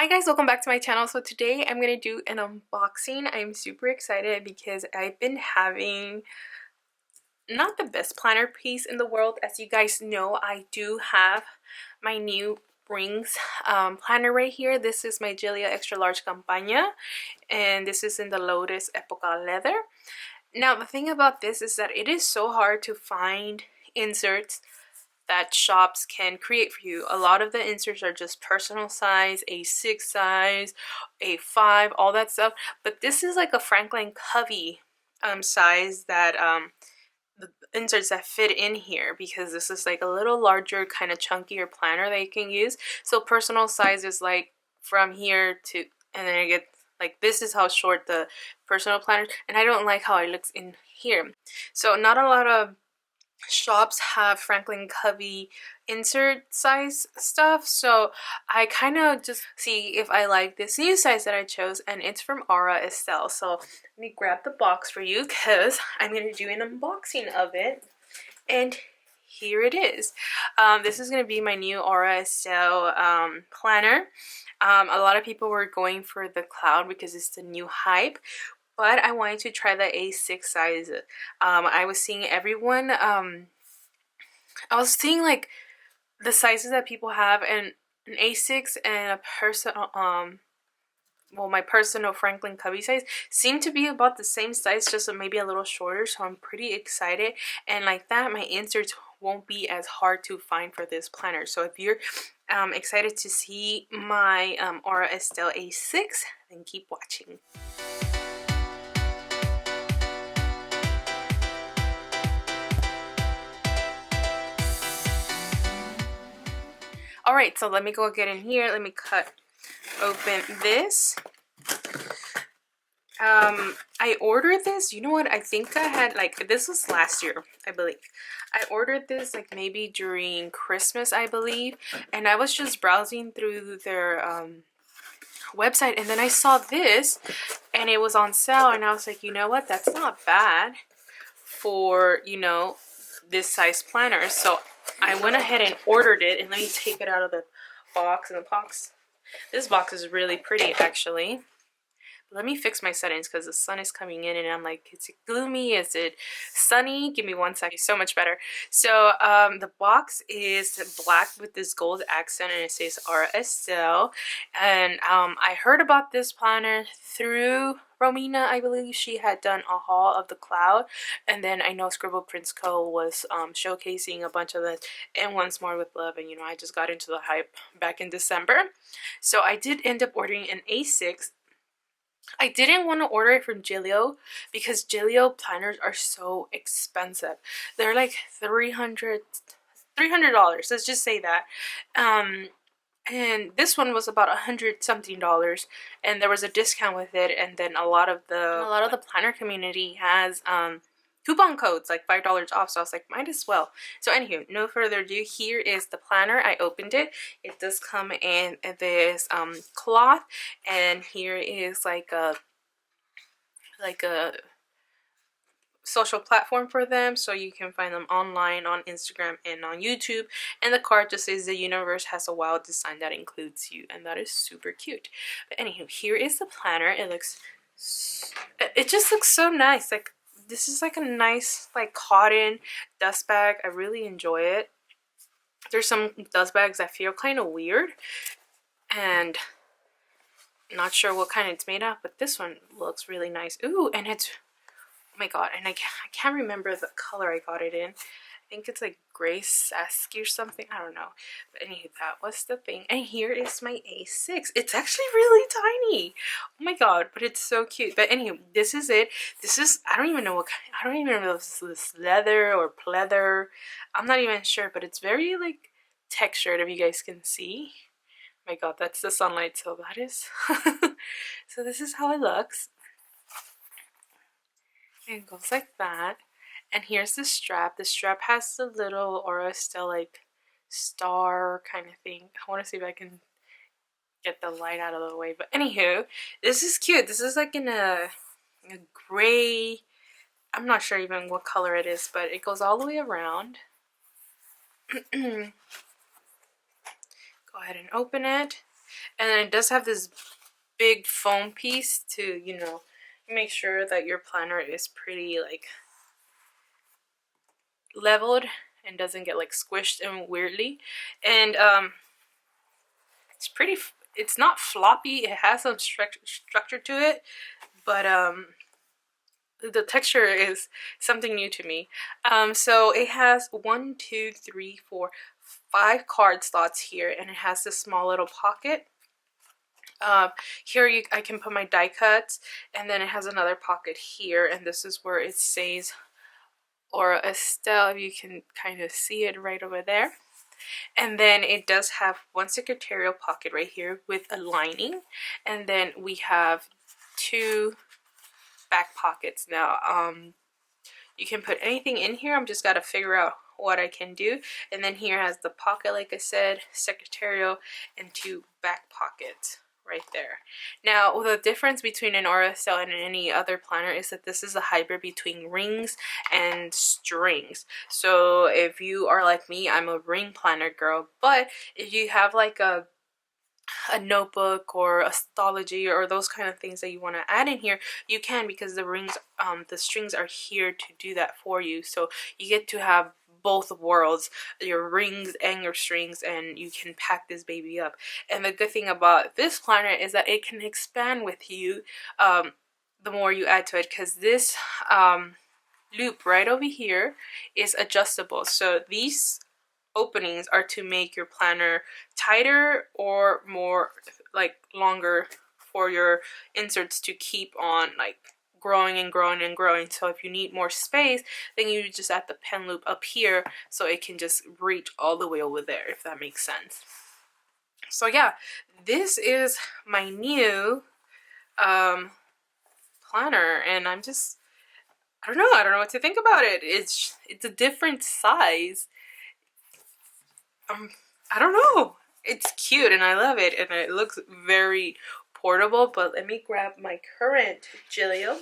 Hi guys, welcome back to my channel. So today I'm gonna do an unboxing. I'm super excited because I've been having not the best planner piece in the world. As you guys know, I do have my new rings planner right here. This is my Gilia extra large campaña, and this is in the Lotus Epoca leather. Now the thing about this is that it is so hard to find inserts that shops can create for you. A lot of the inserts are just personal size, A6 size, A5, all that stuff. But this is like a Franklin Covey size that the inserts that fit in here, because this is like a little larger, kind of chunkier planner that you can use. So personal size is like from here to, and then I get like, this is how short the personal planner, and I don't like how it looks in here. So not a lot of shops have Franklin Covey insert size stuff, so I kind of just see if I like this new size that I chose, and it's from Estelle. So let me grab the box for you because I'm going to do an unboxing of it, and here it is. This is going to be my new Estelle planner. A lot of people were going for the cloud because it's the new hype, but I wanted to try the A6 size. I was seeing everyone, I was seeing like the sizes that people have, and an A6 and a personal, well, my personal Franklin Covey size seem to be about the same size, just maybe a little shorter. So I'm pretty excited, and like that, my inserts won't be as hard to find for this planner. So if you're excited to see my Estelle A6, then keep watching. Alright, so let me go get in here. Let me cut open this. I ordered this, you know what, I think I had, like, this was last year, I believe. I ordered this like maybe during Christmas, I believe, and I was just browsing through their website, and then I saw this and it was on sale, and I was like, you know what, that's not bad for, you know, this size planner. So I went ahead and ordered it, and let me take it out of the box. And the box, this box is really pretty actually. Let me fix my settings because the sun is coming in and I'm like, is it gloomy? Is it sunny? Give me 1 second. So much better. So the box is black with this gold accent, and it says Estelle. And I heard about this planner through Romina. I believe she had done a haul of the cloud, and then I know Scribble Prints Co. was showcasing a bunch of it, and Once More with Love, and you know, I just got into the hype back in December. So I did end up ordering an A6. I didn't want to order it from Gilia because Gilia planners are so expensive. They're like $300. Let's just say that. And this one was about $100 something, and there was a discount with it. And then a lot of the planner community has coupon codes, like $5 off, so I was like, might as well. So anywho, no further ado, here is the planner. I opened it. It does come in this cloth, and here is like a social platform for them, so you can find them online on Instagram and on YouTube. And the card just says, the universe has a wild design that includes you, and that is super cute. But anywho, here is the planner. It just looks so nice. Like, this is like a nice like cotton dust bag. I really enjoy it. There's some dust bags that feel kind of weird, and not sure what kind it's made of, but this one looks really nice. Ooh, and it's, oh my god, and I can't remember the color I got it in. I think it's like gray sasky or something, I don't know. But anyway, that was the thing. And here is my A6. It's actually really tiny. Oh my god, but it's so cute. But anyway, this is it. This is, I don't even know what kind, I don't even know if this is leather or pleather. I'm not even sure, but it's very like textured, if you guys can see. Oh my god, that's the sunlight, so that is so this is how it looks. And it goes like that. And here's the strap. The strap has the little Estelle like star kind of thing. I want to see if I can get the light out of the way. But anywho, this is cute. This is like in a gray, I'm not sure even what color it is, but it goes all the way around. Go ahead and open it. And then it does have this big foam piece to, you know, make sure that your planner is pretty like leveled and doesn't get like squished and weirdly. And it's pretty, it's not floppy, it has some structure to it, but the texture is something new to me. So it has 1, 2, 3, 4, 5 card slots here, and it has this small little pocket. Here I can put my die cuts, and then it has another pocket here, and this is where it says or Estelle, if you can kind of see it right over there. And then it does have one secretarial pocket right here with a lining, and then we have 2 back pockets. Now you can put anything in here, I'm just got to figure out what I can do. And then here has the pocket, like I said, secretarial, and 2 back pockets right there. Now the difference between an Estelle and any other planner is that this is a hybrid between rings and strings. So if you are like me, I'm a ring planner girl, but if you have like a notebook or astrology or those kind of things that you want to add in here, you can, because the rings, the strings are here to do that for you. So you get to have both worlds, your rings and your strings, and you can pack this baby up. And the good thing about this planner is that it can expand with you the more you add to it, because this loop right over here is adjustable. So these openings are to make your planner tighter or more like longer for your inserts to keep on like growing and growing and growing. So if you need more space, then you just add the pen loop up here so it can just reach all the way over there, if that makes sense. So yeah, this is my new planner, and I don't know what to think about it. It's a different size. I don't know. It's cute and I love it, and it looks very portable. But let me grab my current Giglio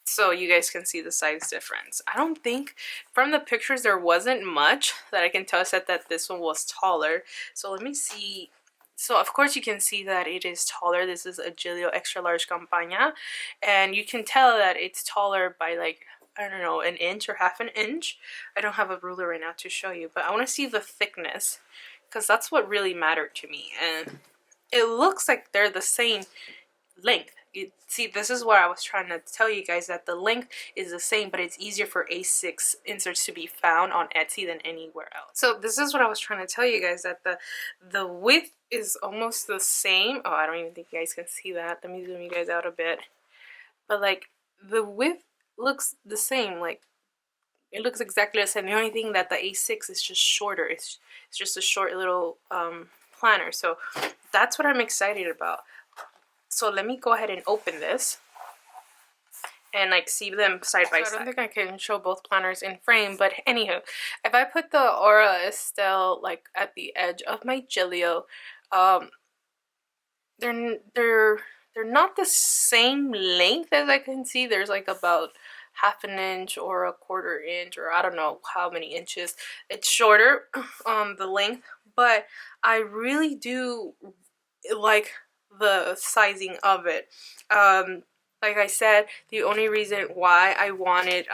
so you guys can see the size difference. I don't think from the pictures there wasn't much that I can tell us that this one was taller. So let me see. So of course you can see that it is taller. This is a Giglio extra large Campagna, and you can tell that it's taller by like, I don't know, an inch or half an inch. I don't have a ruler right now to show you, but I want to see the thickness, because that's what really mattered to me. And it looks like they're the same length. You see, this is what I was trying to tell you guys, that the length is the same, but it's easier for A6 inserts to be found on Etsy than anywhere else. So this is what I was trying to tell you guys, that the width is almost the same. Oh, I don't even think you guys can see that. Let me zoom you guys out a bit. But like the width looks the same. Like it looks exactly the same. The only thing that the A6 is just shorter. It's just a short little planner. So that's what I'm excited about. So let me go ahead and open this and like see them side by side. I don't think I can show both planners in frame, but anywho, if I put the Estelle like at the edge of my Giglio, they're not the same length as I can see. There's like about half an inch or a quarter inch, or I don't know how many inches. It's shorter the length, but I really do like the sizing of it. Like I said, the only reason why I wanted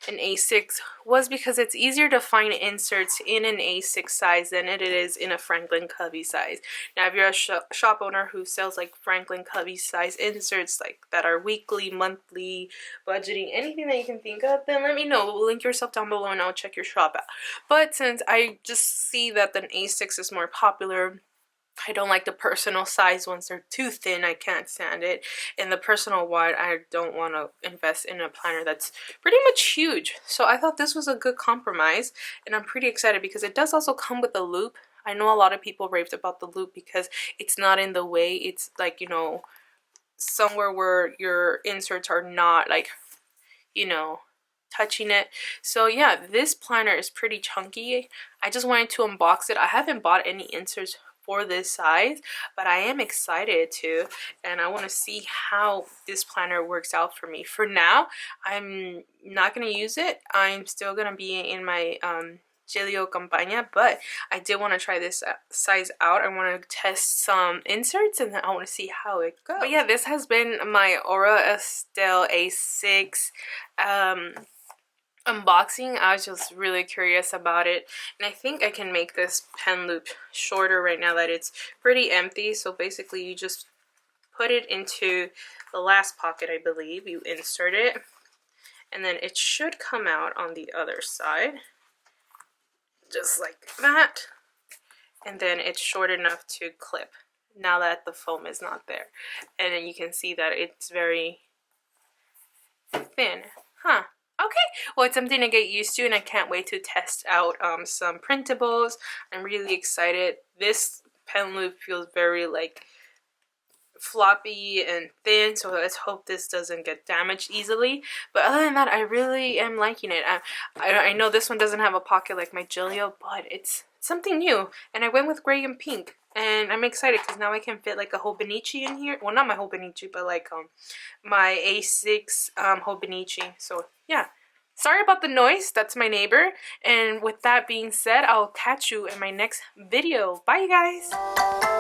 an A6 was because it's easier to find inserts in an A6 size than it is in a Franklin Covey size. Now if you're a shop owner who sells like Franklin Covey size inserts like that are weekly, monthly, budgeting, anything that you can think of, then let me know. Link yourself down below and I'll check your shop out. But since I just see that an A6 is more popular, I don't like the personal size ones. They're too thin. I can't stand it. And the personal wide, I don't want to invest in a planner that's pretty much huge. So I thought this was a good compromise, and I'm pretty excited because it does also come with a loop. I know a lot of people raved about the loop because it's not in the way. It's like, you know, somewhere where your inserts are not like, you know, touching it. So yeah, this planner is pretty chunky. I just wanted to unbox it. I haven't bought any inserts for this size, but I am excited to, and I want to see how this planner works out for me. For now, I'm not going to use it. I'm still going to be in my Giglio Campagna, but I did want to try this size out. I want to test some inserts and then I want to see how it goes. But yeah, this has been my Estelle A6 unboxing. I was just really curious about it, and I think I can make this pen loop shorter right now that it's pretty empty. So basically you just put it into the last pocket, I believe. You insert it and then it should come out on the other side just like that, and then it's short enough to clip now that the foam is not there. And then you can see that it's very thin. Okay, well, it's something to get used to, and I can't wait to test out some printables. I'm really excited. This pen loop feels very like floppy and thin, so let's hope this doesn't get damaged easily. But other than that, I really am liking it. I know this one doesn't have a pocket like my Giglio, but it's something new, and I went with gray and pink, and I'm excited because now I can fit like a Hobonichi in here. Well, not my Hobonichi, but like my A6 Hobonichi. So yeah, sorry about the noise, that's my neighbor. And with that being said, I'll catch you in my next video. Bye, you guys.